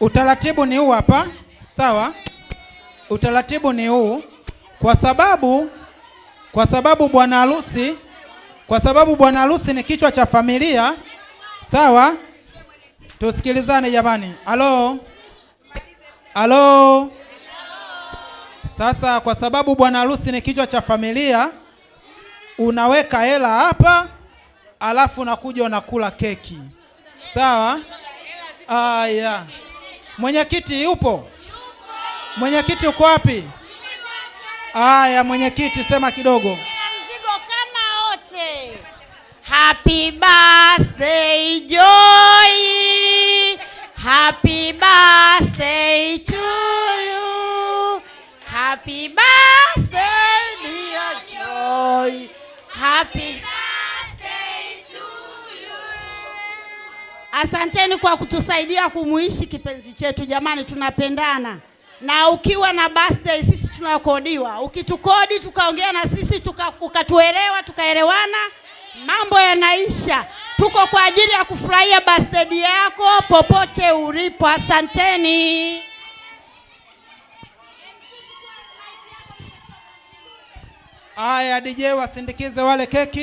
Utaratibu ni huu hapa. Sawa? Utaratibu ni huu kwa sababu bwana harusi ni kichwa cha familia. Sawa? Tusikilizane jamani. Halo. Sasa kwa sababu bwana harusi ni kichwa cha familia, unaweka hela hapa, alafu unakuja unakula keki. Sawa? Aya. Mwenyekiti yupo? Mwenyekiti uko wapi? Aya, mwenyekiti sema kidogo. Mzigo kama wote. Happy birthday Joy. Happy birthday to you. Happy birthday dear Joy. Happy birthday to you. Asanteni kwa kutusaidia kumuishi kipenzi chetu jamani, tunapendana. Na ukiwa na birthday sisi tunakodiwa. Ukitukodi tukaongea na sisi ukatuelewa tukaelewana, mambo yanaisha. Tuko kwa ajili ya kufurahia birthday yako popote ulipo. Asanteni. Aya, DJ wasindikize wale keki.